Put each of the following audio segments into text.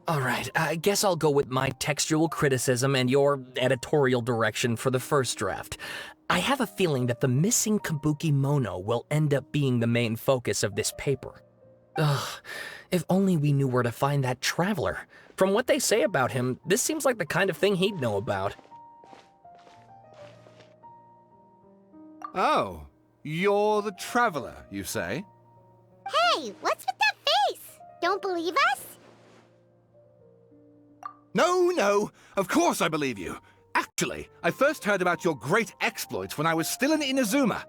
Alright, I guess I'll go with my textual criticism and your editorial direction for the first draft. I have a feeling that the missing Kabuki Mono will end up being the main focus of this paper. Ugh, if only we knew where to find that traveler. From what they say about him, this seems like the kind of thing he'd know about. Oh, you're the traveler, you say? Hey, what's with that face? Don't believe us? No, of course I believe you. Actually, I first heard about your great exploits when I was still in Inazuma.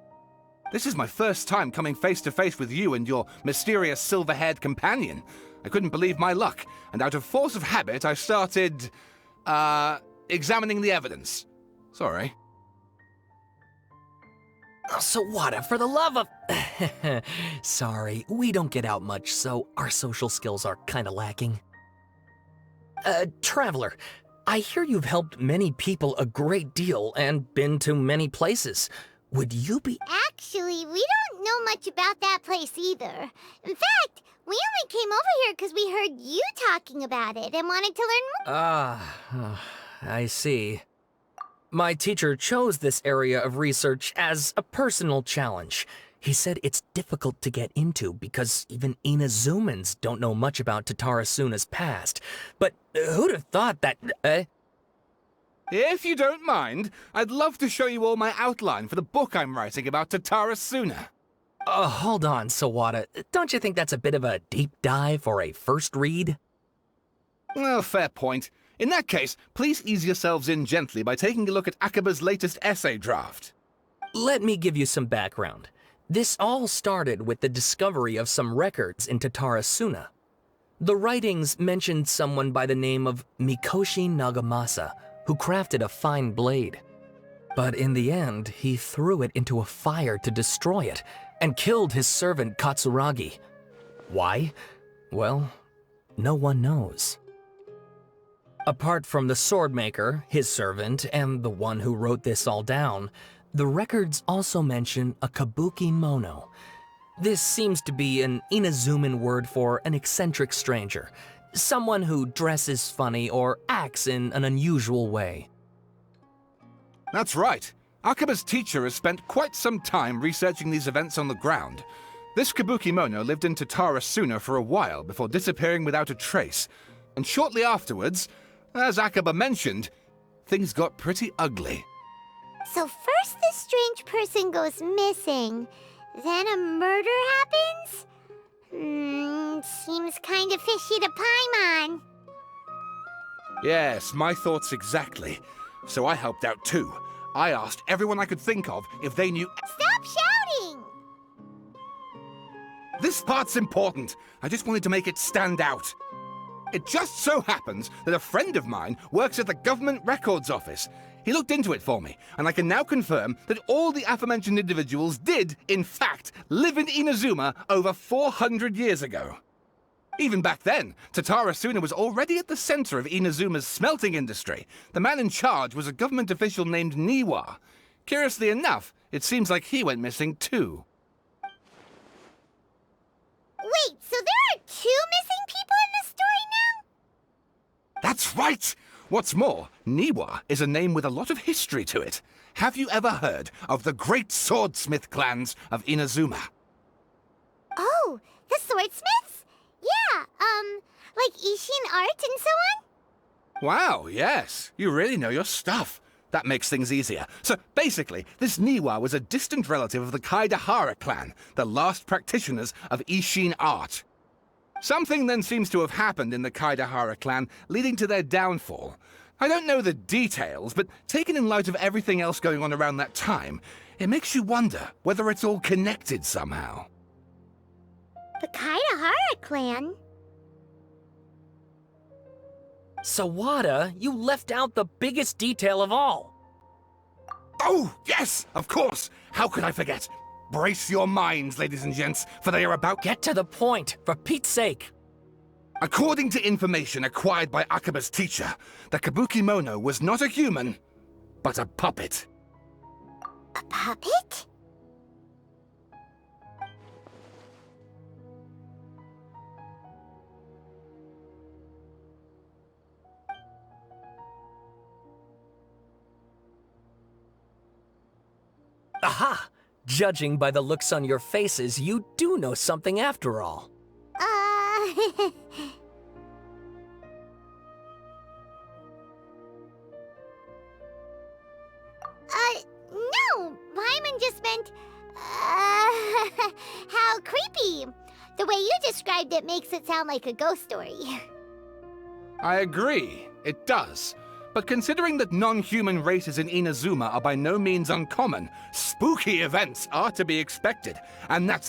This is my first time coming face to face with you and your mysterious silver-haired companion. I couldn't believe my luck, and out of force of habit, I started, examining the evidence. Sorry. Oh, Sawada, for the love of... Sorry, we don't get out much, so our social skills are kinda lacking. Traveler, I hear you've helped many people a great deal and been to many places. Would you be... Actually, we don't know much about that place either. In fact, we only came over here because we heard you talking about it and wanted to learn more. I see. My teacher chose this area of research as a personal challenge. He said it's difficult to get into because even Inazumans don't know much about Tatarasuna's past. But who'd have thought that... If you don't mind, I'd love to show you all my outline for the book I'm writing about Tatarasuna. Hold on, Sawada. Don't you think that's a bit of a deep dive for a first read? Well, fair point. In that case, please ease yourselves in gently by taking a look at Akaba's latest essay draft. Let me give you some background. This all started with the discovery of some records in Tatarasuna. The writings mentioned someone by the name of Mikoshi Nagamasa, who crafted a fine blade. But in the end, he threw it into a fire to destroy it, and killed his servant Katsuragi. Why? Well, no one knows. Apart from the swordmaker, his servant, and the one who wrote this all down, the records also mention a Kabuki Mono. This seems to be an Inazuman word for an eccentric stranger, someone who dresses funny or acts in an unusual way. That's right. Akaba's teacher has spent quite some time researching these events on the ground. This Kabuki Mono lived in Tatarasuna for a while before disappearing without a trace. And shortly afterwards, as Akaba mentioned, things got pretty ugly. So first this strange person goes missing, then a murder happens? Seems kind of fishy to Paimon. Yes, my thoughts exactly. So I helped out too. I asked everyone I could think of if they knew... Stop shouting! This part's important. I just wanted to make it stand out. It just so happens that a friend of mine works at the Government Records Office. He looked into it for me, and I can now confirm that all the aforementioned individuals did, in fact, live in Inazuma over 400 years ago. Even back then, Tatarasuna was already at the center of Inazuma's smelting industry. The man in charge was a government official named Niwa. Curiously enough, it seems like he went missing too. Wait, so there are two missing people in this story now? That's right! What's more, Niwa is a name with a lot of history to it. Have you ever heard of the great swordsmith clans of Inazuma? Oh, the swordsmiths? Yeah, like Ishin art and so on? Wow, yes. You really know your stuff. That makes things easier. So basically, this Niwa was a distant relative of the Kaidahara clan, the last practitioners of Ishin art. Something then seems to have happened in the Kaidahara clan, leading to their downfall. I don't know the details, but taken in light of everything else going on around that time, it makes you wonder whether it's all connected somehow. The Kaidahara clan? Sawada, you left out the biggest detail of all. Oh, yes, of course. How could I forget? Brace your minds, ladies and gents, for they are about... Get to the point, for Pete's sake. According to information acquired by Akaba's teacher, the Kabuki Mono was not a human, but a puppet. A puppet? Aha! Judging by the looks on your faces, you do know something after all. No! Paimon just meant, how creepy. The way you described it makes it sound like a ghost story. I agree, it does. But considering that non-human races in Inazuma are by no means uncommon, spooky events are to be expected, and that's...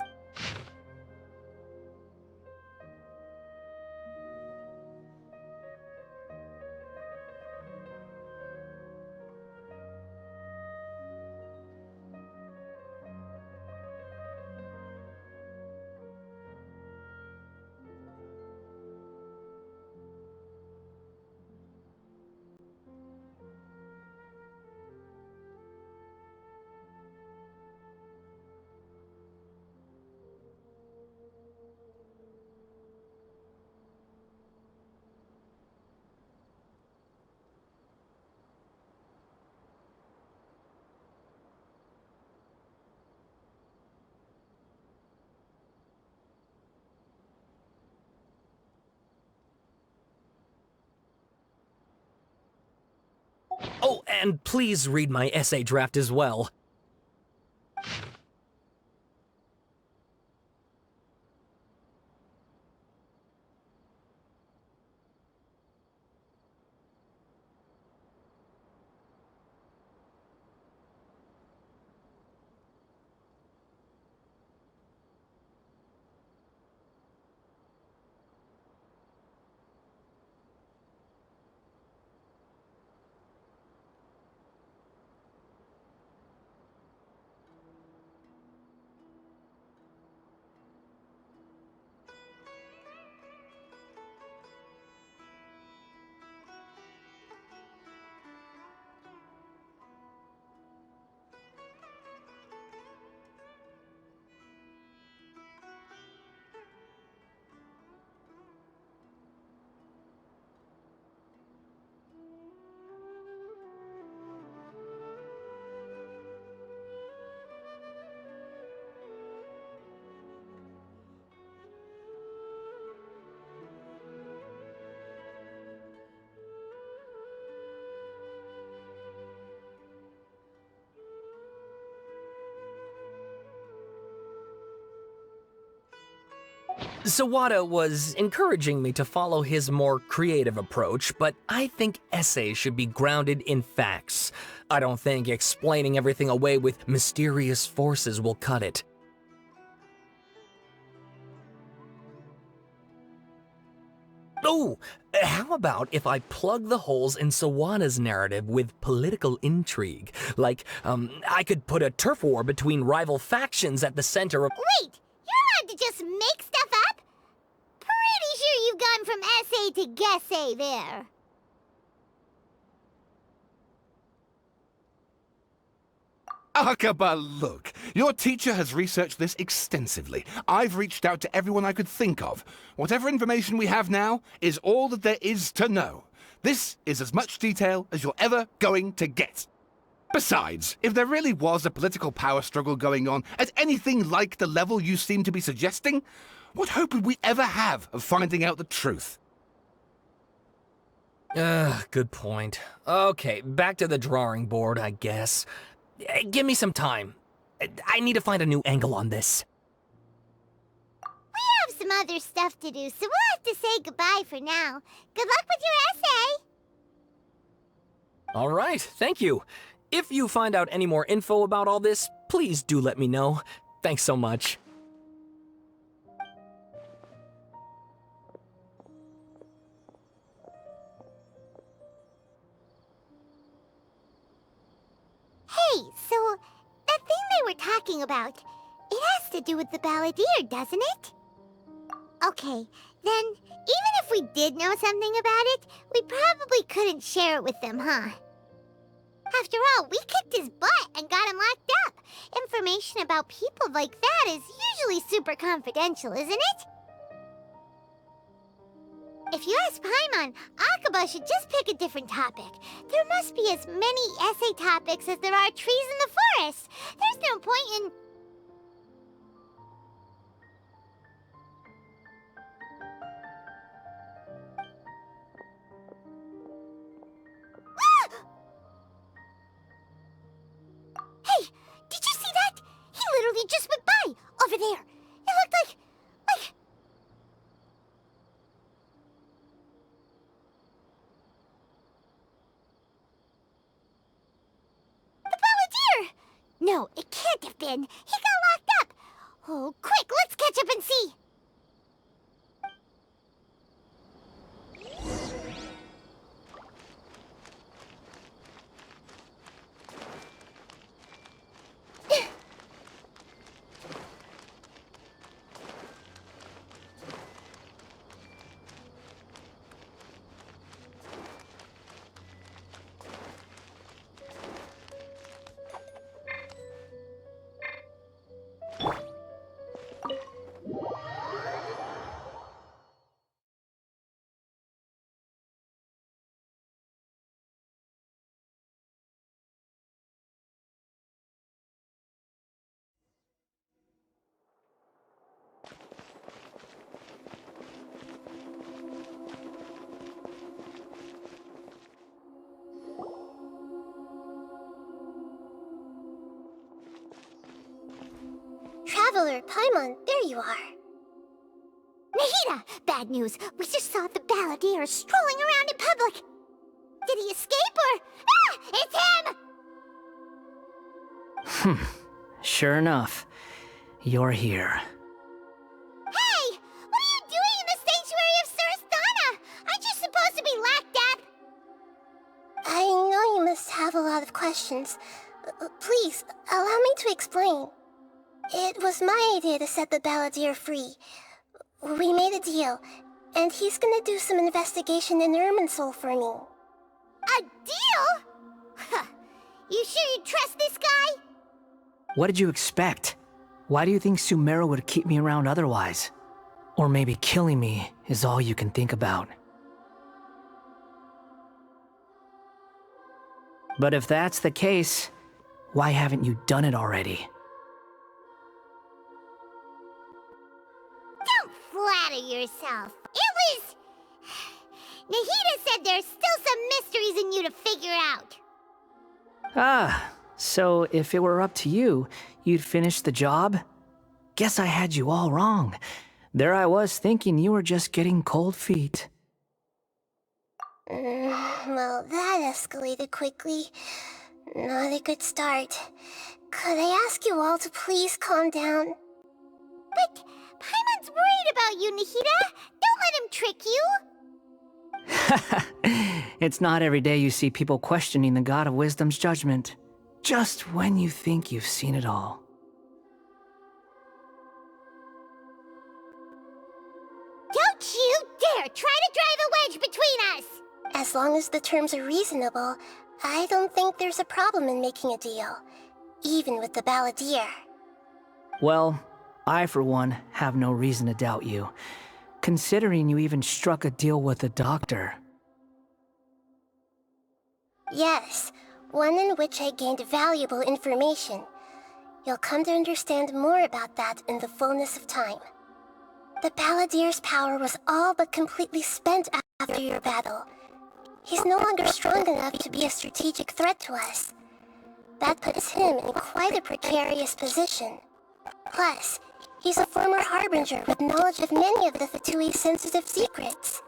Oh, and please read my essay draft as well. Sawada was encouraging me to follow his more creative approach, but I think essays should be grounded in facts. I don't think explaining everything away with mysterious forces will cut it. Oh, how about if I plug the holes in Sawada's narrative with political intrigue? Like, I could put a turf war between rival factions at the center of— Wait! You're allowed to just make stuff up? Pretty sure you've gone from essay to guessay there. Akaba, look. Your teacher has researched this extensively. I've reached out to everyone I could think of. Whatever information we have now is all that there is to know. This is as much detail as you're ever going to get. Besides, if there really was a political power struggle going on at anything like the level you seem to be suggesting, what hope would we ever have of finding out the truth? Good point. Okay, back to the drawing board, I guess. Give me some time. I need to find a new angle on this. We have some other stuff to do, so we'll have to say goodbye for now. Good luck with your essay! All right, thank you. If you find out any more info about all this, please do let me know. Thanks so much. Hey, so that thing they were talking about, it has to do with the balladeer, doesn't it? Okay, then even if we did know something about it, we probably couldn't share it with them, huh? After all, we kicked his butt and got him locked up. Information about people like that is usually super confidential, isn't it? If you ask Paimon, Akaba should just pick a different topic. There must be as many essay topics as there are trees in the forest. There's no point in... Hey, did you see that? He literally just went by, over there. It looked like... The balladeer! No, it can't have been. He got locked up. Oh, quick, let's catch up and see. Traveler, Paimon, there you are. Nahida! Bad news. We just saw the balladeer strolling around in public. Did he escape or... Ah! It's him! Sure enough, you're here. Hey! What are you doing in the sanctuary of Surasthana? Aren't you supposed to be locked up? I know you must have a lot of questions. Please, allow me to explain. It was my idea to set the balladeer free. We made a deal, and he's gonna do some investigation in Irminsul for me. A deal? Huh. You sure you trust this guy? What did you expect? Why do you think Sumeru would keep me around otherwise? Or maybe killing me is all you can think about. But if that's the case, why haven't you done it already? Don't flatter yourself. It was... Nahida said there's still some mysteries in you to figure out. Ah, so if it were up to you, you'd finish the job? Guess I had you all wrong. There I was thinking you were just getting cold feet. Well, that escalated quickly. Not a good start. Could I ask you all to please calm down? But Paimon's worried about you, Nahida. Don't let him trick you. It's not every day you see people questioning the God of Wisdom's judgment. Just when you think you've seen it all. Don't you dare try to drive a wedge between us! As long as the terms are reasonable, I don't think there's a problem in making a deal. Even with the balladeer. Well, I for one have no reason to doubt you, considering you even struck a deal with the doctor. Yes, one in which I gained valuable information. You'll come to understand more about that in the fullness of time. The balladeer's power was all but completely spent after your battle. He's no longer strong enough to be a strategic threat to us. That puts him in quite a precarious position. Plus, he's a former harbinger with knowledge of many of the Fatui's sensitive secrets.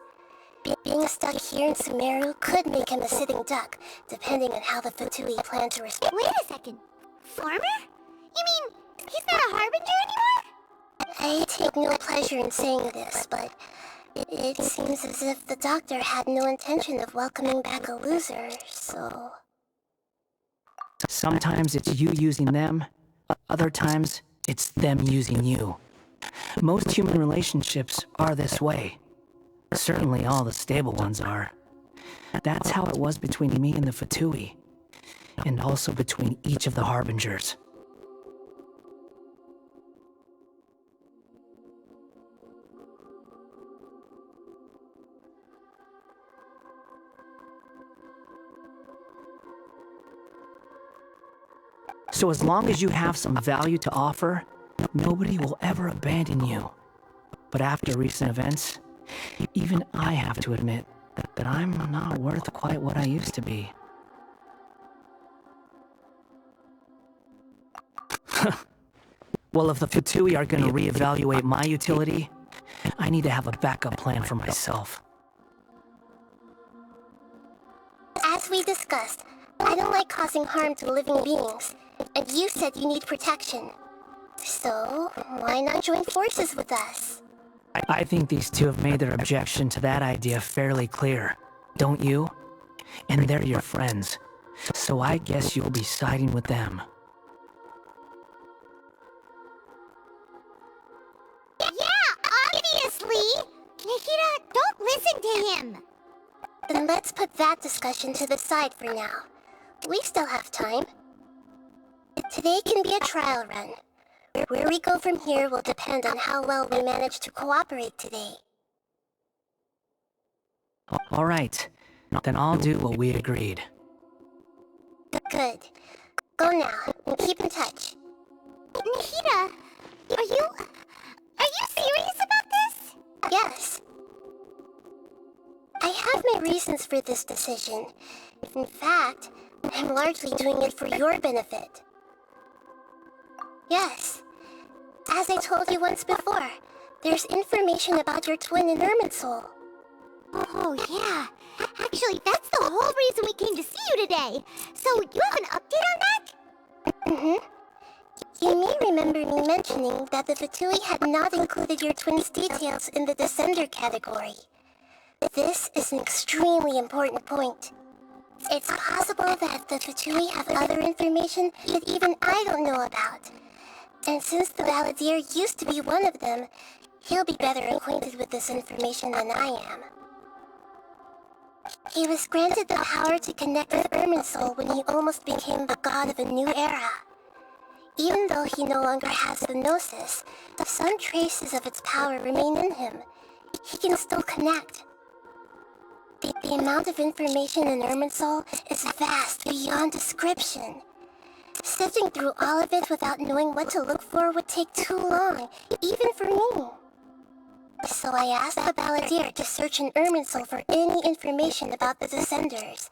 Being stuck here in Sumeru could make him a sitting duck, depending on how the Fatui plan to respond. Wait a second. Former? You mean he's not a harbinger anymore? I take no pleasure in saying this, but it seems as if the doctor had no intention of welcoming back a loser, so... Sometimes it's you using them, other times it's them using you. Most human relationships are this way. Certainly all the stable ones are. That's how it was between me and the Fatui, and also between each of the harbingers. So as long as you have some value to offer, nobody will ever abandon you. But after recent events, even I have to admit that I'm not worth quite what I used to be. Well, if the Fatui are gonna reevaluate my utility, I need to have a backup plan for myself. As we discussed, I don't like causing harm to living beings, and you said you need protection. So, why not join forces with us? I think these two have made their objection to that idea fairly clear, don't you? And they're your friends, so I guess you'll be siding with them. Yeah, obviously! Nikita, don't listen to him! Then let's put that discussion to the side for now. We still have time. Today can be a trial run. Where we go from here will depend on how well we manage to cooperate today. All right, then I'll do what we agreed. Good. Go now, and keep in touch. Nikita, are you serious about this? Yes. I have my reasons for this decision. In fact, I'm largely doing it for your benefit. Yes. As I told you once before, there's information about your twin in Irminsul. Oh, yeah. Actually, that's the whole reason we came to see you today. So, you have an update on that? Mm-hmm. You may remember me mentioning that the Fatui had not included your twin's details in the Descender category. This is an extremely important point. It's possible that the Fatui have other information that even I don't know about. And since the Balladeer used to be one of them, he'll be better acquainted with this information than I am. He was granted the power to connect with Irminsul when he almost became the god of a new era. Even though he no longer has the Gnosis, some traces of its power remain in him. He can still connect. The amount of information in Irminsul is vast beyond description. Sifting through all of it without knowing what to look for would take too long, even for me. So I asked the Balladeer to search in Irminsul for any information about the Descenders.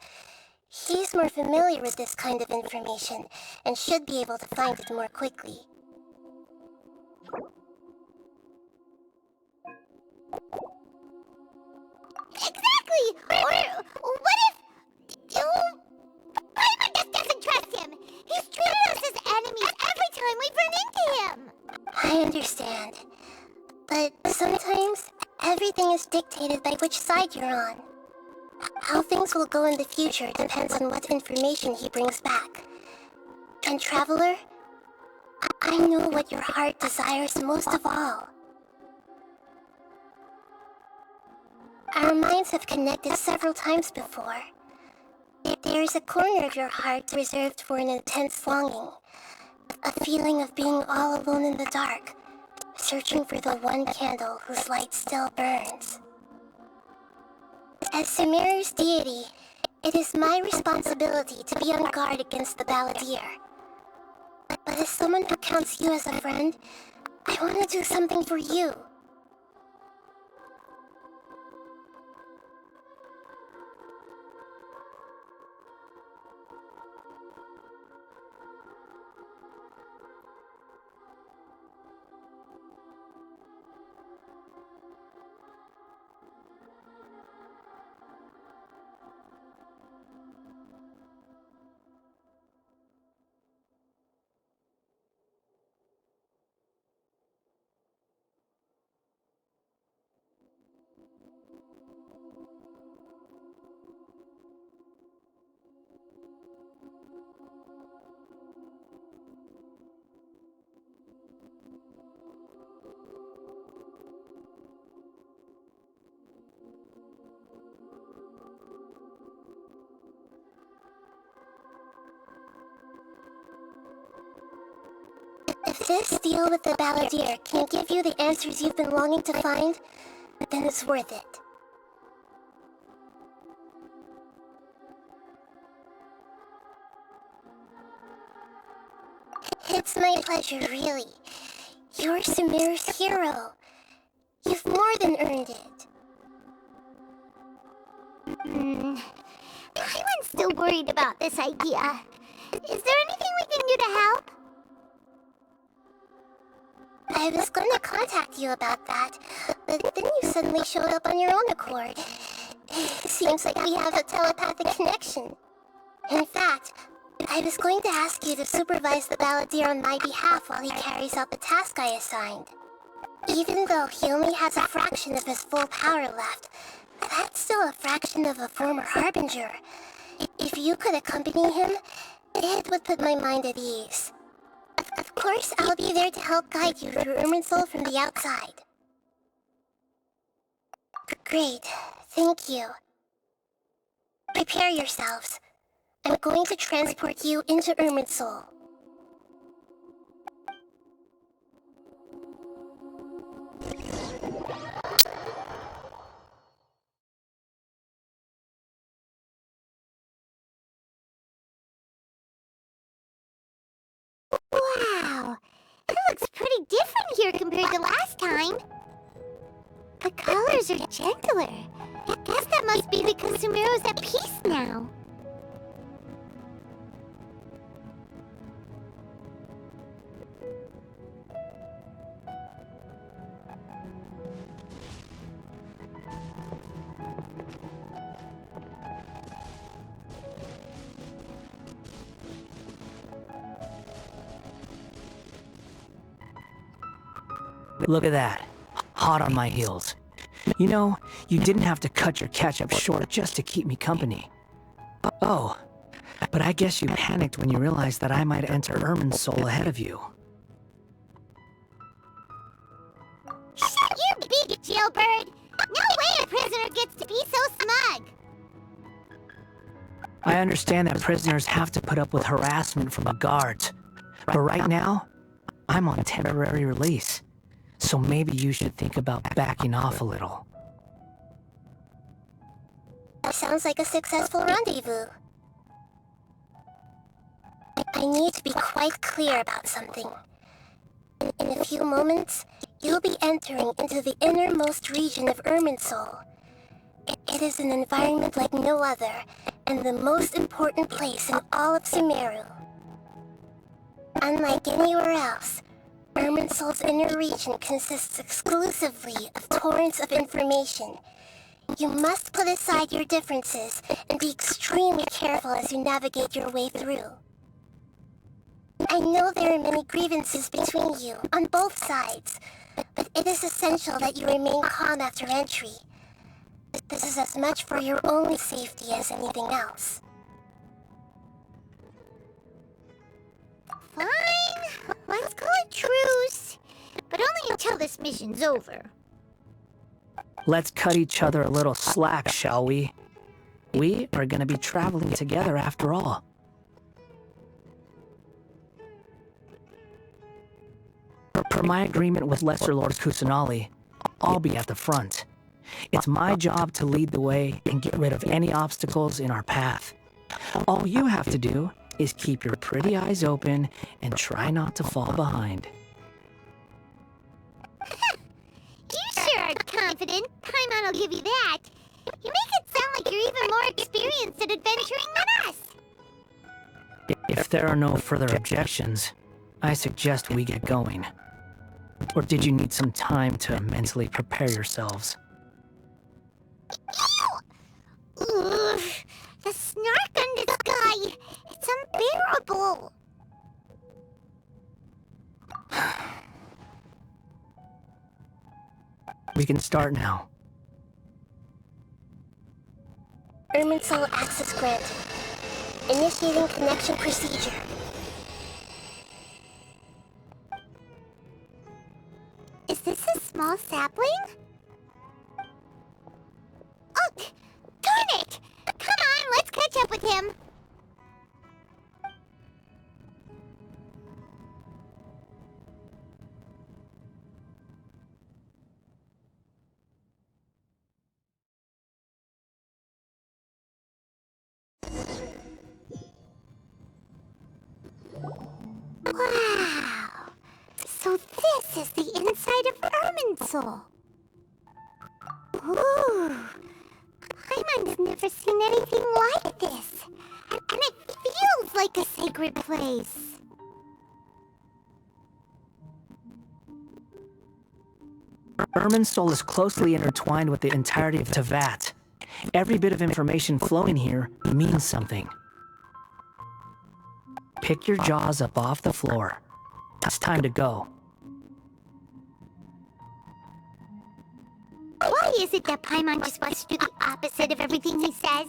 He's more familiar with this kind of information, and should be able to find it more quickly. Exactly! Or what if... Paimon just doesn't trust him! He's treated us as enemies every time we've run into him! I understand. But sometimes, everything is dictated by which side you're on. How things will go in the future depends on what information he brings back. And Traveler, I know what your heart desires most of all. Our minds have connected several times before. There is a corner of your heart reserved for an intense longing, a feeling of being all alone in the dark, searching for the one candle whose light still burns. As Sumeru's deity, it is my responsibility to be on guard against the Balladeer. But as someone who counts you as a friend, I want to do something for you. If this deal with the Balladeer can give you the answers you've been longing to find, then it's worth it. It's my pleasure, really. You're Sumeru's hero. You've more than earned it. Paimon's still worried about this idea. Is there anything we can do to help? I was going to contact you about that, but then you suddenly showed up on your own accord. Seems like we have a telepathic connection. In fact, I was going to ask you to supervise the balladeer on my behalf while he carries out the task I assigned. Even though he only has a fraction of his full power left, that's still a fraction of a former harbinger. If you could accompany him, it would put my mind at ease. Of course, I'll be there to help guide you through Irminsul from the outside. Great, thank you. Prepare yourselves. I'm going to transport you into Irminsul. Wow, it looks pretty different here compared to last time. The colors are gentler. I guess that must be because Sumeru's at peace now. Look at that. Hot on my heels. You know, you didn't have to cut your catch-up short just to keep me company. Oh, but I guess you panicked when you realized that I might enter Irminsul ahead of you. Shut your beak, jailbird! No way a prisoner gets to be so smug! I understand that prisoners have to put up with harassment from the guards, but right now, I'm on temporary release. So maybe you should think about backing off a little. Sounds like a successful rendezvous. I need to be quite clear about something. In a few moments, you'll be entering into the innermost region of Irminsul. It is an environment like no other, and the most important place in all of Sumeru. Unlike anywhere else, Irminsul's inner region consists exclusively of torrents of information. You must put aside your differences and be extremely careful as you navigate your way through. I know there are many grievances between you, on both sides, but it is essential that you remain calm after entry. This is as much for your own safety as anything else. Fine, let's call it truce. But only until this mission's over. Let's cut each other a little slack, shall we? We are gonna be traveling together after all. Per my agreement with Lesser Lord Kusanali, I'll be at the front. It's my job to lead the way and get rid of any obstacles in our path. All you have to do is keep your pretty eyes open and try not to fall behind. You sure are confident. Paimon will give you that. You make it sound like you're even more experienced at adventuring than us. If there are no further objections, I suggest we get going. Or did you need some time to mentally prepare yourselves? Ew! Ugh, the snark on this guy. It's unbearable. We can start now. Irminsul access granted. Initiating connection procedure. Is this a small sapling? Oh, darn it! Come on, let's catch up with him. Wow, Soul. Ooh. Paimon's never seen anything like this. And it feels like a sacred place. Irmin's soul is closely intertwined with the entirety of Teyvat. Every bit of information flowing here means something. Pick your jaws up off the floor. It's time to go. Why is it that Paimon just wants to do the opposite of everything he says?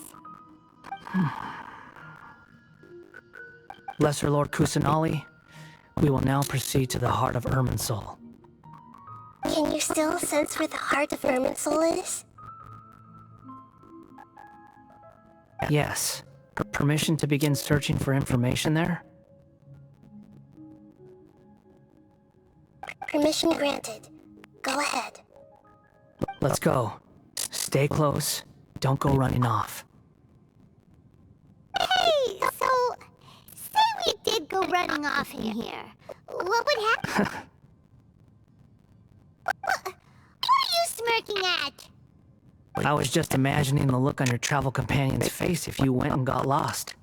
Lesser Lord Kusanali, we will now proceed to the heart of Irmin's soul. Can you still sense where the heart of Irmin's soul is? Yes. Permission to begin searching for information there? Permission granted. Go ahead. Let's go. Stay close. Don't go running off. Hey, so... say we did go running off in here. What would happen? What are you smirking at? I was just imagining the look on your travel companion's face if you went and got lost.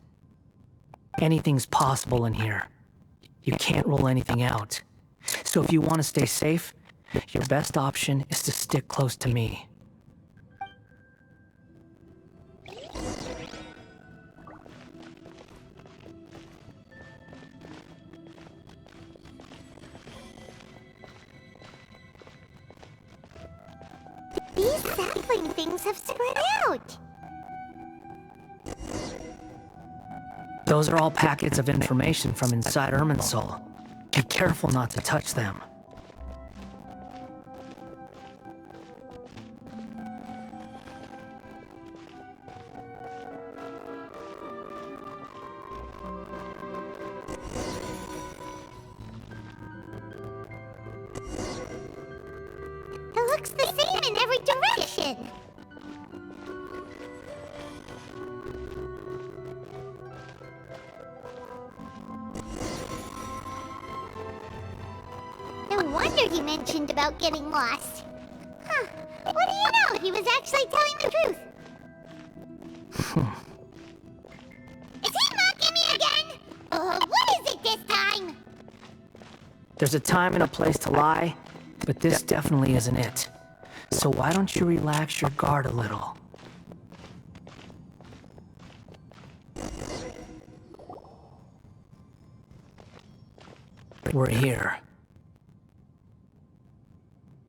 Anything's possible in here. You can't rule anything out. So if you want to stay safe, your best option is to stick close to me. These sapling things have spread out. Those are all packets of information from inside Irmin's soul. Be careful not to touch them. It looks the same in every direction. No wonder he mentioned about getting lost. Huh. What do you know? He was actually telling the truth. Is he mocking me again? What is it this time? There's a time and a place to lie, but this definitely isn't it. So why don't you relax your guard a little? We're here.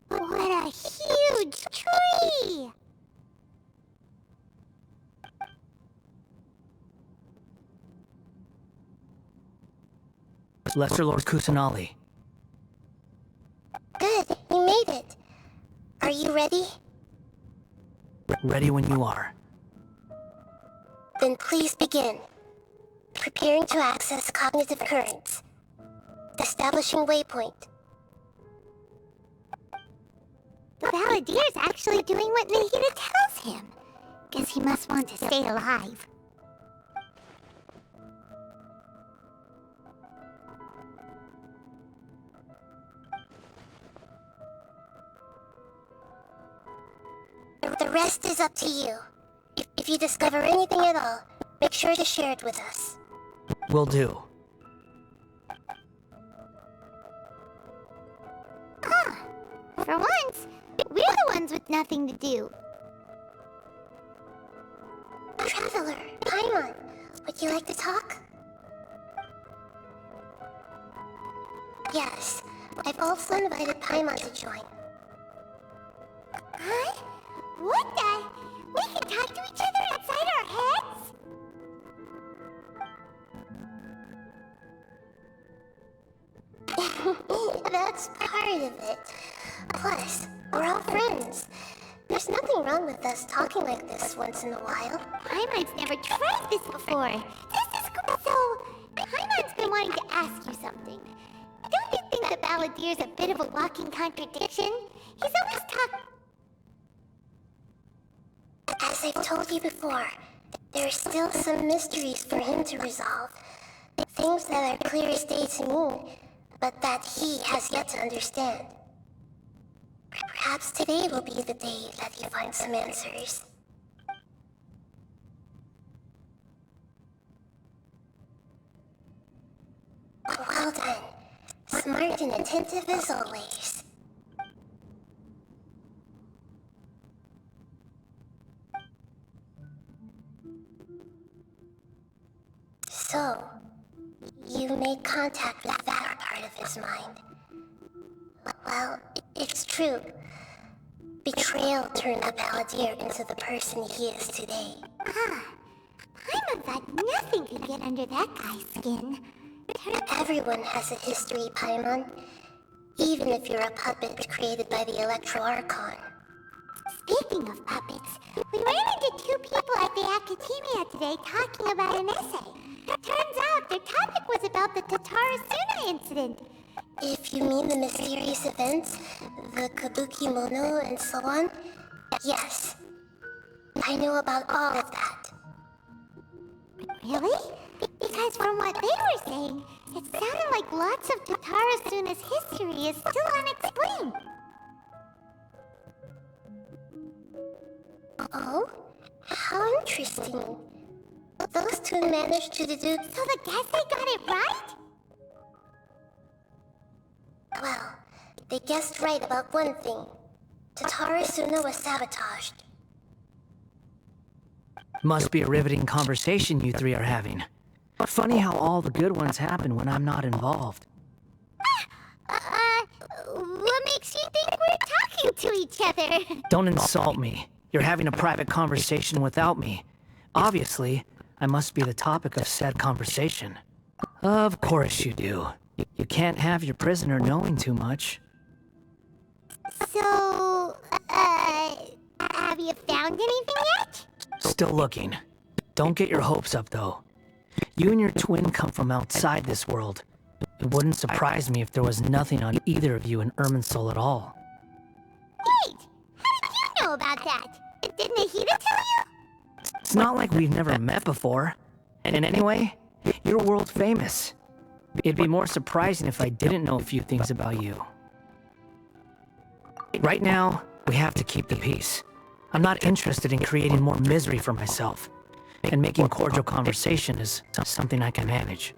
What a huge tree! Lesser Lord Kusanali. Good, you made it. Are you ready? Ready when you are. Then please begin. Preparing to access cognitive currents. Establishing waypoint. The Balladeer's actually doing what Nahida tells him. Guess he must want to stay alive. The rest is up to you. If you discover anything at all, make sure to share it with us. Will do. For once, we're the ones with nothing to do. Traveler, Paimon, would you like to talk? Yes, I've also invited Paimon to join. Huh? What the? We can talk to each other outside our heads? That's part of it. Plus, we're all friends. There's nothing wrong with us talking like this once in a while. Paimon's never tried this before. This is cool. So, Paimon's been wanting to ask you something. Don't you think the Balladeer's a bit of a walking contradiction? He's always talking... As I've told you before, there are still some mysteries for him to resolve. Things that are clear as day to me, but that he has yet to understand. Perhaps today will be the day that he finds some answers. Well done. Smart and attentive as always. So, you made contact with that part of his mind. Well, it's true. Betrayal turned the Balladeer into the person he is today. Paimon thought nothing could get under that guy's skin. Everyone has a history, Paimon. Even if you're a puppet created by the Electro Archon. Speaking of puppets, we ran into two people at the Academia today talking about an essay. Turns out their topic was about the Tatarasuna incident. If you mean the mysterious events, the Kabuki Mono and so on, yes. I know about all of that. Really? Because from what they were saying, it sounded like lots of Tatarasuna's history is still unexplained. Oh? How interesting. Those two managed to deduce... So the guess they got it right? Well, they guessed right about one thing. Tatarasuna was sabotaged. Must be a riveting conversation you three are having. Funny how all the good ones happen when I'm not involved. What makes you think we're talking to each other? Don't insult me. You're having a private conversation without me. Obviously, I must be the topic of said conversation. Of course you do. You can't have your prisoner knowing too much. So, have you found anything yet? Still looking. Don't get your hopes up, though. You and your twin come from outside this world. It wouldn't surprise me if there was nothing on either of you in Irminsul at all. Wait! How did you know about that? Didn't Ahita tell you? It's not like we've never met before. And anyway, you're world famous. It'd be more surprising if I didn't know a few things about you. Right now, we have to keep the peace. I'm not interested in creating more misery for myself. And making cordial conversation is something I can manage.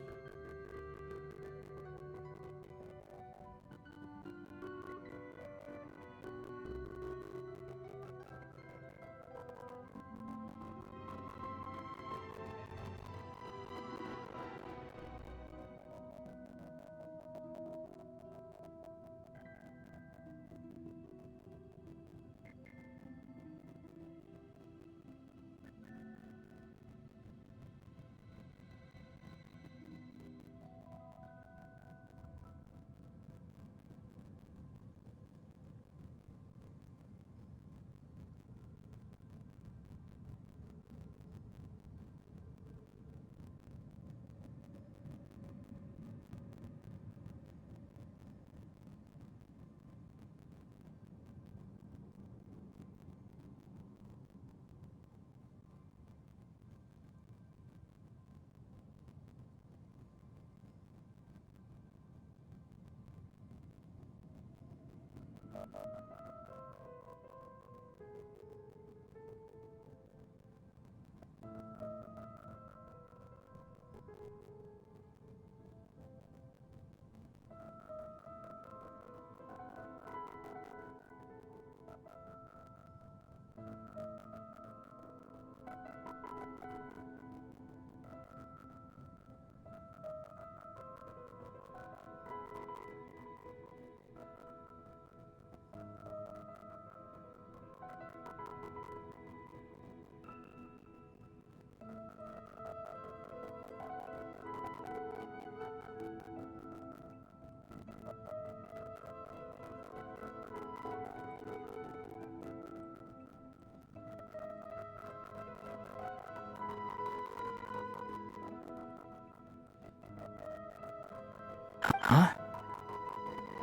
Huh?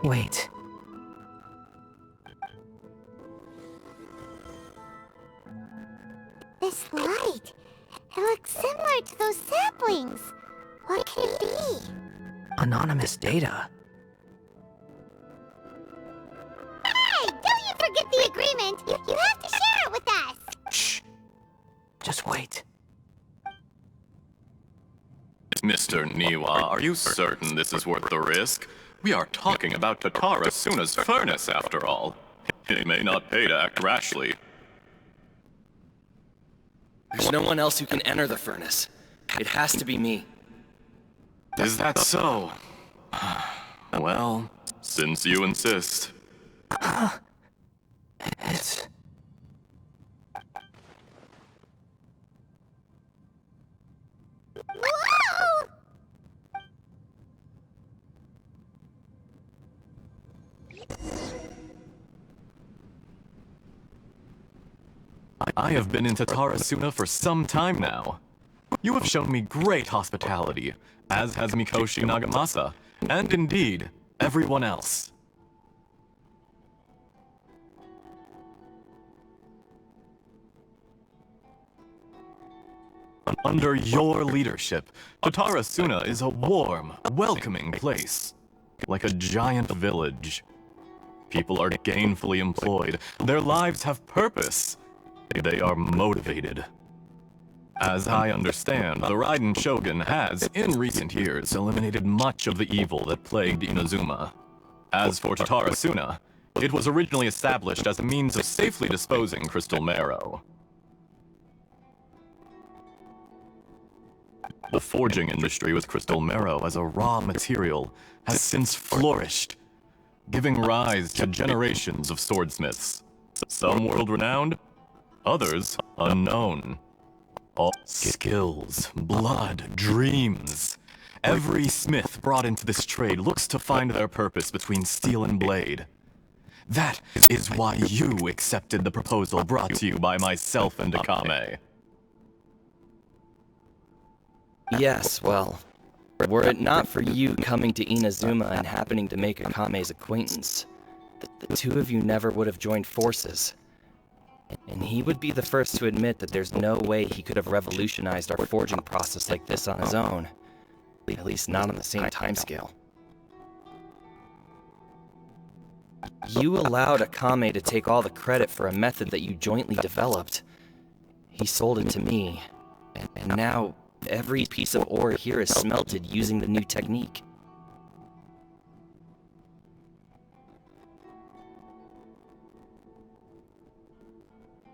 Wait. This light, it looks similar to those saplings. What could it be? Anonymous data. Hey, don't you forget accept the agreement, you have to share it with us. Shh. Just wait. Mr. Niwa, are you certain this is worth the risk? We are talking about Tatara Suna's furnace, after all. It may not pay to act rashly. There's no one else who can enter the furnace. It has to be me. Is that so? Well, since you insist. It's... Whoa! I have been in Tatara Suna for some time now. You have shown me great hospitality, as has Mikoshi Nagamasa, and indeed, everyone else. Under your leadership, Tatara Suna is a warm, welcoming place, like a giant village. People are gainfully employed, their lives have purpose, they are motivated. As I understand, the Raiden Shogun has, in recent years, eliminated much of the evil that plagued Inazuma. As for Tatara Suna, it was originally established as a means of safely disposing crystal marrow. The forging industry with crystal marrow as a raw material has since flourished, giving rise to generations of swordsmiths, some world-renowned, others unknown. All skills, blood, dreams. Every smith brought into this trade looks to find their purpose between steel and blade. That is why you accepted the proposal brought to you by myself and Akame. Yes, well, were it not for you coming to Inazuma and happening to make Akame's acquaintance, the two of you never would have joined forces. And he would be the first to admit that there's no way he could have revolutionized our forging process like this on his own. At least not on the same timescale. You allowed Akame to take all the credit for a method that you jointly developed. He sold it to me, and now every piece of ore here is smelted using the new technique.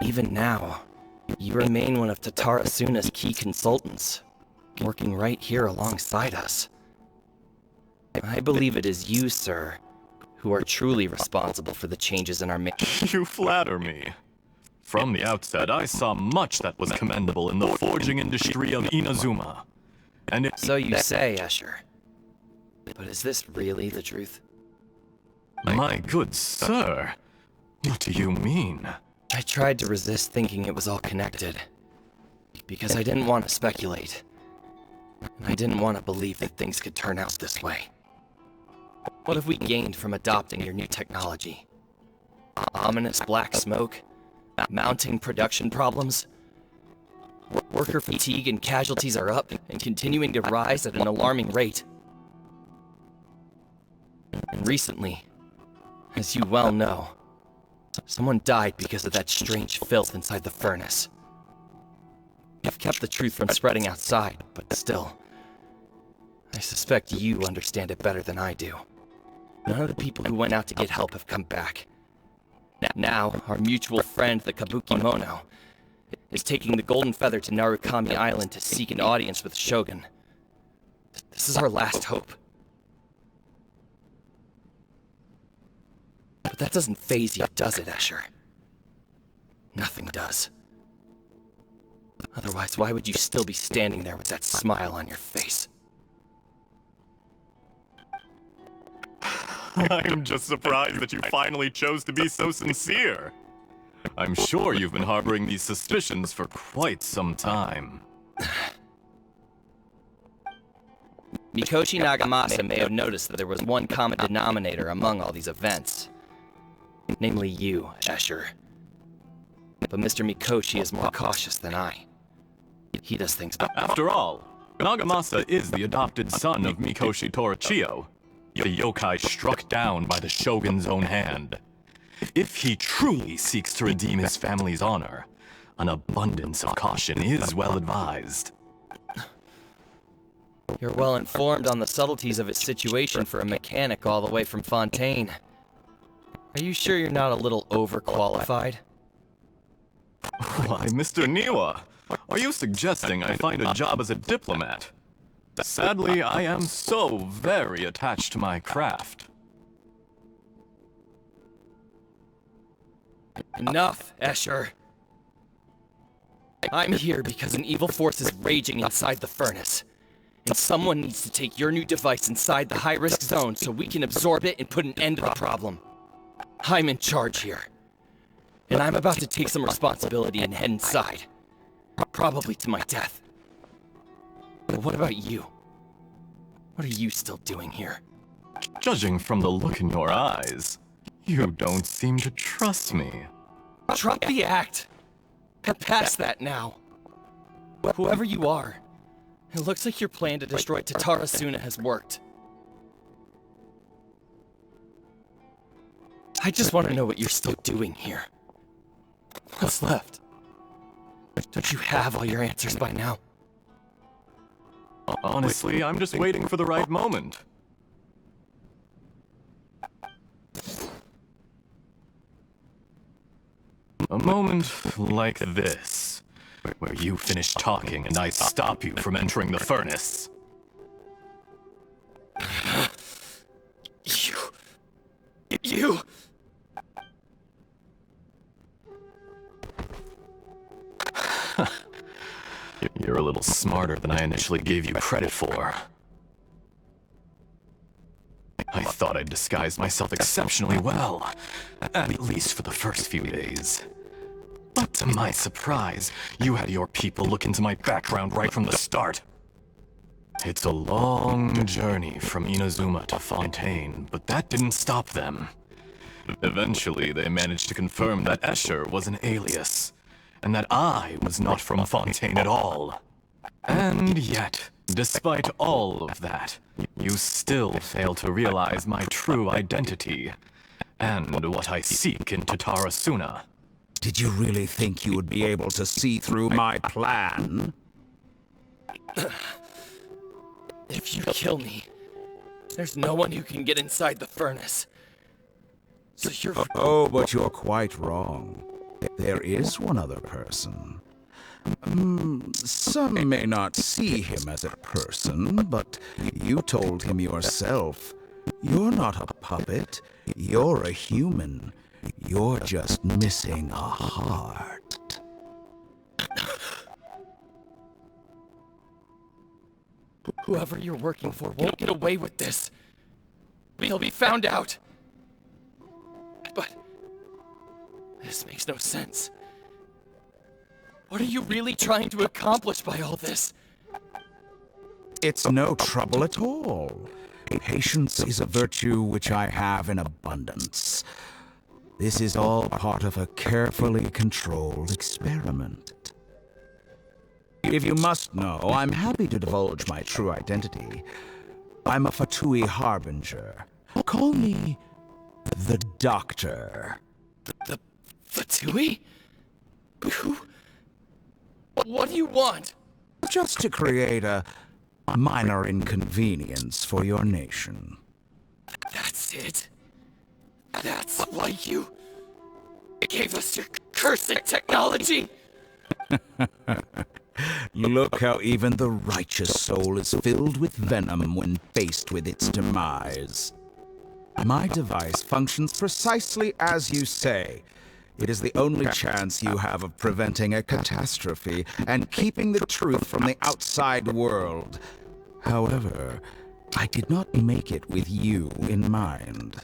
Even now, you remain one of Tatara Suna's key consultants, working right here alongside us. I believe it is you, sir, who are truly responsible for the changes in our You flatter me. From the outset, I saw much that was commendable in the forging industry of Inazuma. And So you say, Escher. But is this really the truth? My good sir, what do you mean? I tried to resist thinking it was all connected, because I didn't want to speculate. And I didn't want to believe that things could turn out this way. What have we gained from adopting your new technology? Ominous black smoke? Mounting production problems? Worker fatigue and casualties are up and continuing to rise at an alarming rate. And recently, as you well know, someone died because of that strange filth inside the furnace. You've kept the truth from spreading outside, but still, I suspect you understand it better than I do. None of the people who went out to get help have come back. Now, our mutual friend, the Kabuki Mono, is taking the Golden Feather to Narukami Island to seek an audience with the Shogun. This is our last hope. But that doesn't faze you, does it, Escher? Nothing does. Otherwise, why would you still be standing there with that smile on your face? I am just surprised that you finally chose to be so sincere. I'm sure you've been harboring these suspicions for quite some time. Mikoshi Nagamasa may have noticed that there was one common denominator among all these events. Namely you, Escher. But Mr. Mikoshi is more cautious than I. He does things better. After all, Nagamasa is the adopted son of Mikoshi Torachiyo, the yokai struck down by the Shogun's own hand. If he truly seeks to redeem his family's honor, an abundance of caution is well advised. You're well informed on the subtleties of his situation for a mechanic all the way from Fontaine. Are you sure you're not a little overqualified? Why, Mr. Niwa, are you suggesting I find a job as a diplomat? Sadly, I am so very attached to my craft. Enough, Escher. I'm here because an evil force is raging inside the furnace. And someone needs to take your new device inside the high-risk zone so we can absorb it and put an end to the problem. I'm in charge here. And I'm about to take some responsibility and head inside. Probably to my death. But what about you? What are you still doing here? Judging from the look in your eyes, you don't seem to trust me. Drop the act! Get past that now. Whoever you are, it looks like your plan to destroy Tatarasuna has worked. I just want to know what you're still doing here. What's left? Don't you have all your answers by now? Honestly, I'm just waiting for the right moment. A moment like this, where you finish talking and I stop you from entering the furnace. You... You're a little smarter than I initially gave you credit for. I thought I'd disguised myself exceptionally well, at least for the first few days. But to my surprise, you had your people look into my background right from the start. It's a long journey from Inazuma to Fontaine, but that didn't stop them. Eventually, they managed to confirm that Escher was an alias, and that I was not from Fontaine at all. And yet, despite all of that, you still fail to realize my true identity, and what I seek in Tatarasuna. Did you really think you would be able to see through my plan? If you kill me, there's no one who can get inside the furnace. So you're... Oh, but you're quite wrong. There is one other person. Some may not see him as a person, but you told him yourself. You're not a puppet. You're a human. You're just missing a heart. Whoever you're working for won't get away with this. He'll be found out. But... this makes no sense. What are you really trying to accomplish by all this? It's no trouble at all. Patience is a virtue which I have in abundance. This is all part of a carefully controlled experiment. If you must know, I'm happy to divulge my true identity. I'm a Fatui Harbinger. Call me the Doctor. The Fatui? Who? What do you want? Just to create a minor inconvenience for your nation. That's it? That's why you gave us your cursed technology? Look how even the righteous soul is filled with venom when faced with its demise. My device functions precisely as you say. It is the only chance you have of preventing a catastrophe and keeping the truth from the outside world. However, I did not make it with you in mind.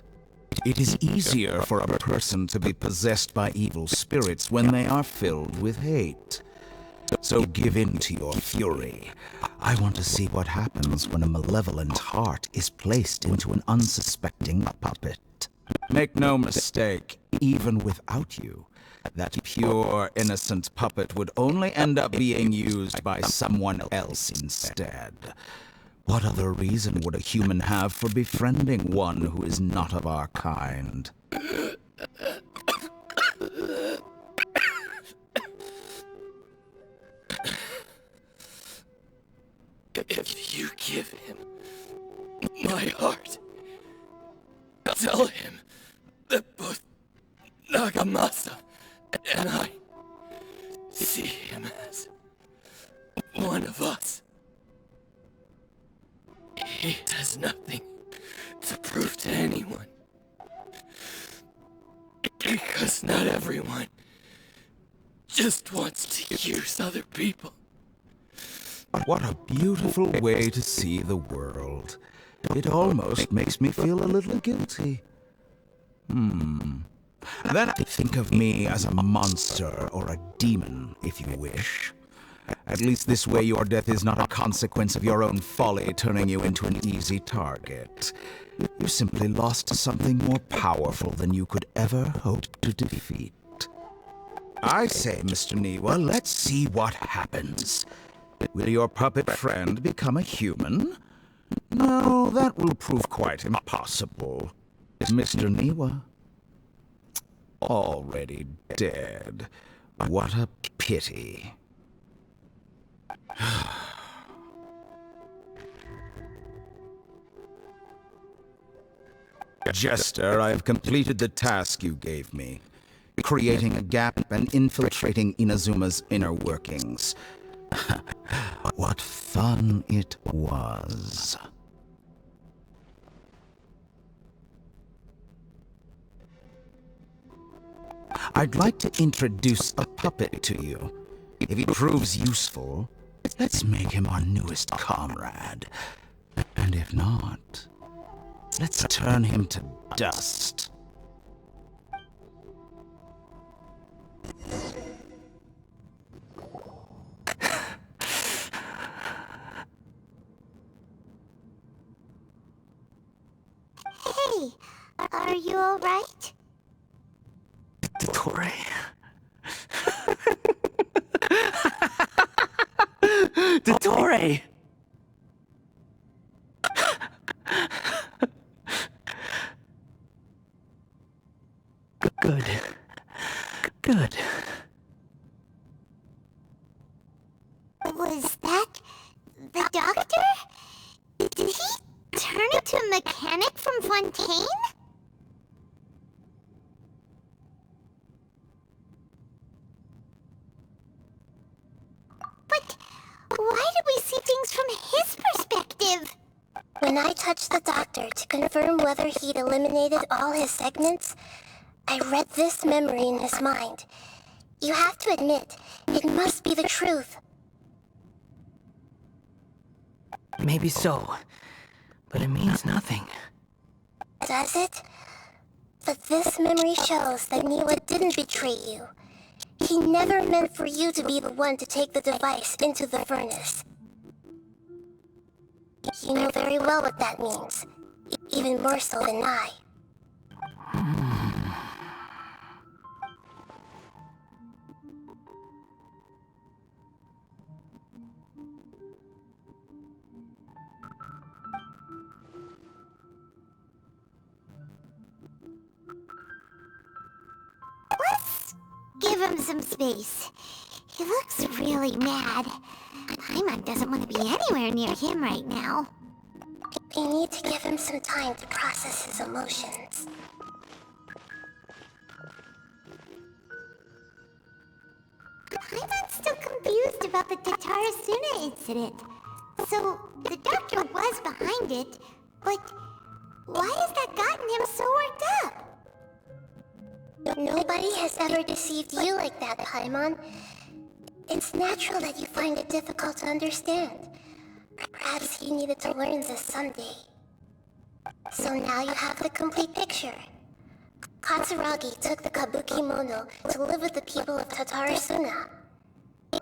It is easier for a person to be possessed by evil spirits when they are filled with hate. So give in to your fury. I want to see what happens when a malevolent heart is placed into an unsuspecting puppet. Make no mistake, even without you, that pure, innocent puppet would only end up being used by someone else instead. What other reason would a human have for befriending one who is not of our kind? my heart. Tell him that both Nagamasa and I see him as one of us. He has nothing to prove to anyone. Because not everyone just wants to use other people. What a beautiful way to see the world. It almost makes me feel a little guilty. Then think of me as a monster or a demon, if you wish. At least this way your death is not a consequence of your own folly turning you into an easy target. You simply lost something more powerful than you could ever hope to defeat. I say, Mr. Niwa, let's see what happens. Will your puppet friend become a human? No, that will prove quite impossible. Mr. Niwa? Already dead. What a pity. Jester, I have completed the task you gave me. Creating a gap and infiltrating Inazuma's inner workings. What fun it was. I'd like to introduce a puppet to you. If he proves useful, let's make him our newest comrade. And if not, let's turn him to dust. Hey, are you alright? Dottore. Dottore! Good. Good. Was that the doctor? Did he turn into a mechanic from Fontaine? But why did we see things from his perspective? When I touched the doctor to confirm whether he'd eliminated all his segments, I read this memory in his mind. You have to admit, it must be the truth. Maybe so, but it means nothing. Does it? But this memory shows that Niwa didn't betray you. He never meant for you to be the one to take the device into the furnace. You know very well what that means, even more so than I. Let's give him some space. He looks really mad. Paimon doesn't want to be anywhere near him right now. We need to give him some time to process his emotions. Paimon's still confused about the Tatarasuna incident. So, the doctor was behind it, but why has that gotten him so worked up? Nobody has ever deceived you like that, Paimon. It's natural that you find it difficult to understand. Perhaps he needed to learn this someday. So now you have the complete picture. Katsuragi took the kabuki mono to live with the people of Tatarasuna.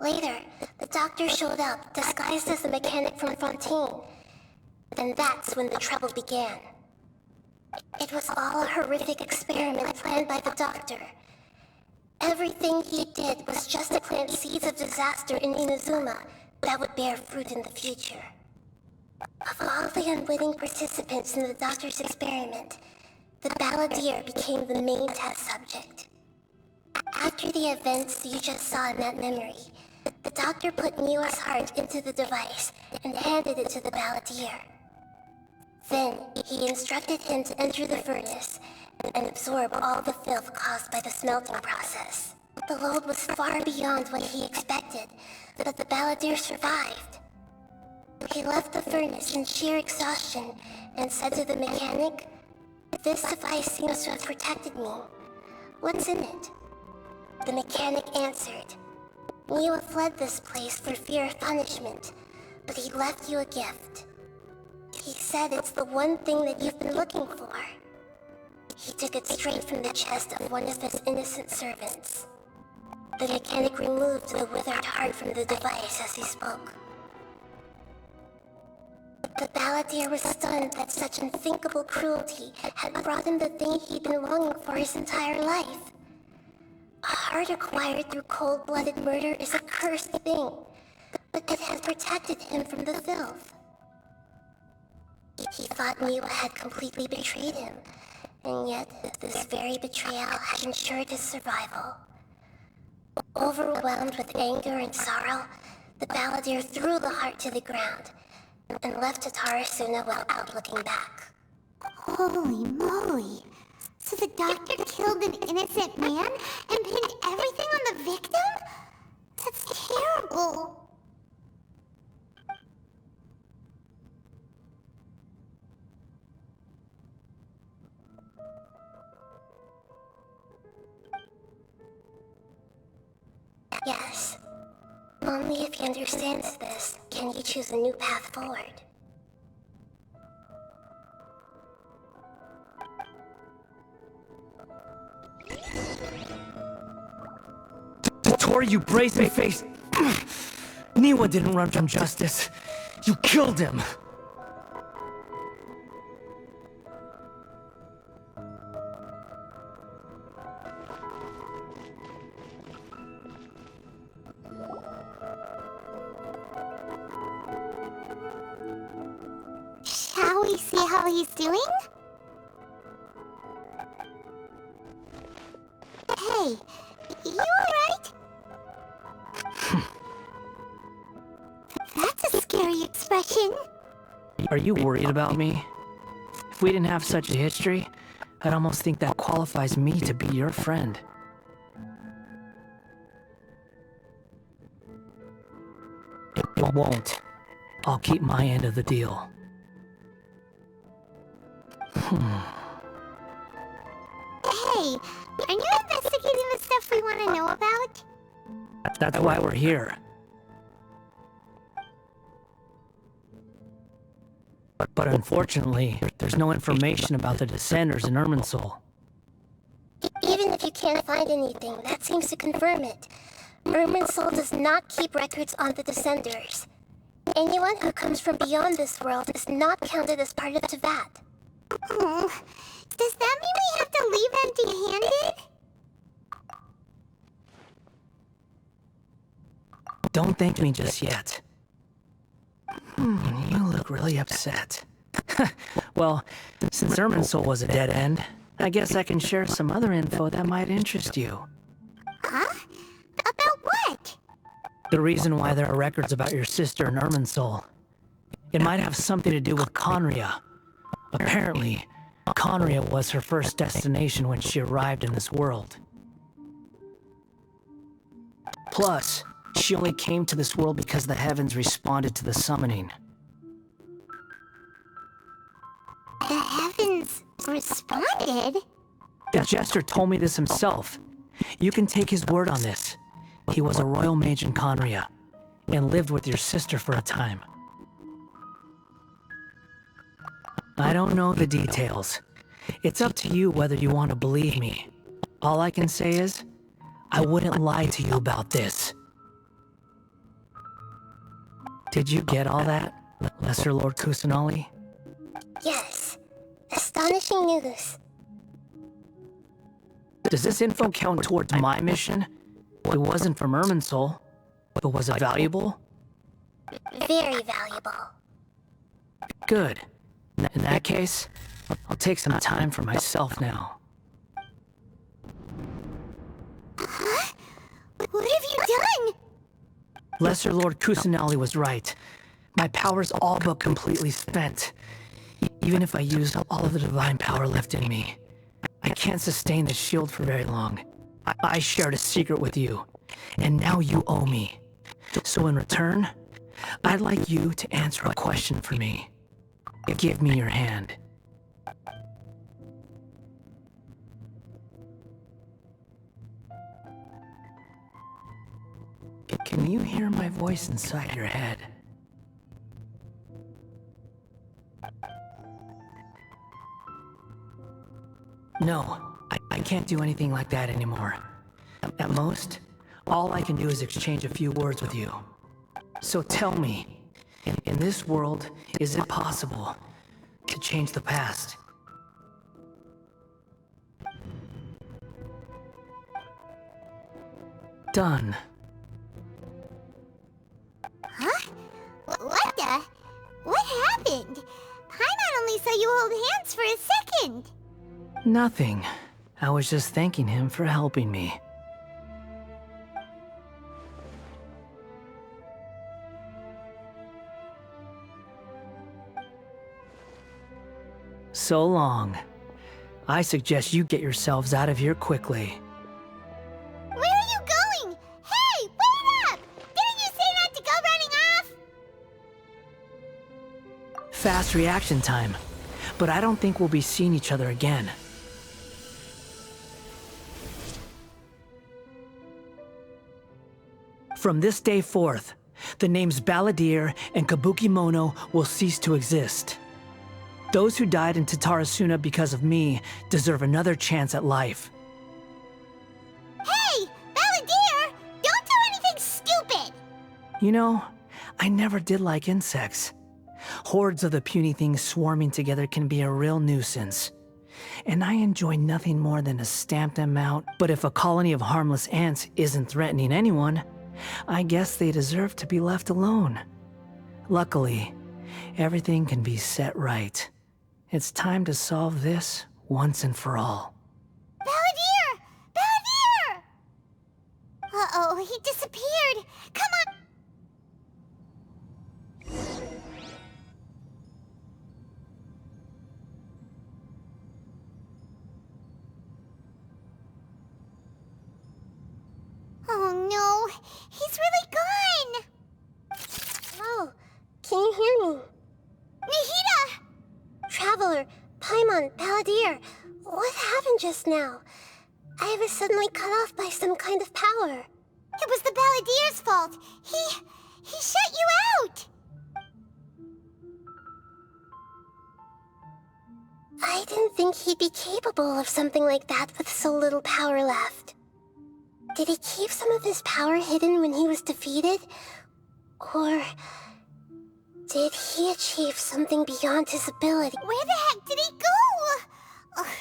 Later, the doctor showed up, disguised as the mechanic from Fontaine. And that's when the trouble began. It was all a horrific experiment planned by the doctor. Everything he did was just to plant seeds of disaster in Inazuma that would bear fruit in the future. Of all the unwitting participants in the doctor's experiment, the balladeer became the main test subject. After the events you just saw in that memory, the doctor put Niwa's heart into the device and handed it to the balladeer. Then, he instructed him to enter the furnace and absorb all the filth caused by the smelting process. The load was far beyond what he expected, but the balladeer survived. He left the furnace in sheer exhaustion and said to the mechanic, "This device seems to have protected me. What's in it?" The mechanic answered, "Niwa fled this place for fear of punishment, but he left you a gift. He said it's the one thing that you've been looking for." He took it straight from the chest of one of his innocent servants. The mechanic removed the withered heart from the device as he spoke. The balladeer was stunned that such unthinkable cruelty had brought him the thing he'd been longing for his entire life. A heart acquired through cold-blooded murder is a cursed thing, but it had protected him from the filth. He thought Niwa had completely betrayed him, and yet this very betrayal had ensured his survival. Overwhelmed with anger and sorrow, the balladeer threw the heart to the ground and left Tatarasuna without looking back. Holy moly! So the doctor killed an innocent man and pinned everything on the victim? That's terrible! Yes. Only if he understands this can he choose a new path forward. Tori, you brazen-faced... Niwa didn't run from justice. You killed him. Shall we see how he's doing? Hey, you alright? That's a scary expression. Are you worried about me? If we didn't have such a history, I'd almost think that qualifies me to be your friend. It won't. I'll keep my end of the deal. Hey, are you investigating the stuff we want to know about? That's why we're here. But unfortunately, there's no information about the Descenders in Irminsul. Even if you can't find anything, that seems to confirm it. Irminsul does not keep records on the Descenders. Anyone who comes from beyond this world is not counted as part of Tevat. Oh, does that mean we have to leave empty-handed? Don't thank me just yet. You look really upset. Well, since Irminsul was a dead end, I guess I can share some other info that might interest you. Huh? About what? The reason why there are records about your sister in Irminsul. It might have something to do with Conria. Apparently, Conria was her first destination when she arrived in this world. Plus, she only came to this world because the heavens responded to the summoning. The heavens responded? The Jester told me this himself. You can take his word on this. He was a royal mage in Conria, and lived with your sister for a time. I don't know the details. It's up to you whether you want to believe me. All I can say is, I wouldn't lie to you about this. Did you get all that, Lesser Lord Kusanali? Yes. Astonishing news. Does this info count towards my mission? It wasn't from Irminsul, but was it valuable? Very valuable. Good. In that case, I'll take some time for myself now. Huh? What have you done? Lesser Lord Kusanali was right. My power's all but completely spent. Even if I use all of the divine power left in me, I can't sustain this shield for very long. I shared a secret with you, and now you owe me. So in return, I'd like you to answer a question for me. Give me your hand. Can you hear my voice inside your head? No, I can't do anything like that anymore. At most, all I can do is exchange a few words with you. So tell me, in this world, is it possible to change the past? Done. Huh? What the? What happened? Paimon only saw you hold hands for a second. Nothing. I was just thanking him for helping me. So long. I suggest you get yourselves out of here quickly. Where are you going? Hey, wait up! Didn't you say not to go running off? Fast reaction time. But I don't think we'll be seeing each other again. From this day forth, the names Balladeer and Kabukimono will cease to exist. Those who died in Tatarasuna because of me deserve another chance at life. Hey, Balladeer! Don't do anything stupid! You know, I never did like insects. Hordes of the puny things swarming together can be a real nuisance. And I enjoy nothing more than to stamp them out. But if a colony of harmless ants isn't threatening anyone, I guess they deserve to be left alone. Luckily, everything can be set right. It's time to solve this once and for all. Balladeer! Balladeer! Uh-oh, he disappeared. Come on! Oh no, he's really gone! Oh, can you hear me? Nihida! Traveler, Paimon, Balladeer, what happened just now? I was suddenly cut off by some kind of power. It was the Balladeer's fault. He shut you out! I didn't think he'd be capable of something like that with so little power left. Did he keep some of his power hidden when he was defeated? Or did he achieve something beyond his ability? Where the heck did he go? Ugh,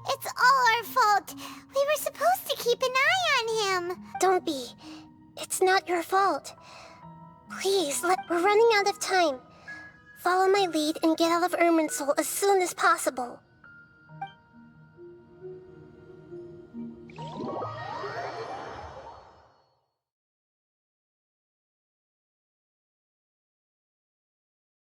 it's all our fault. We were supposed to keep an eye on him. Don't be. It's not your fault. Please, we're running out of time. Follow my lead and get out of Irminsul as soon as possible.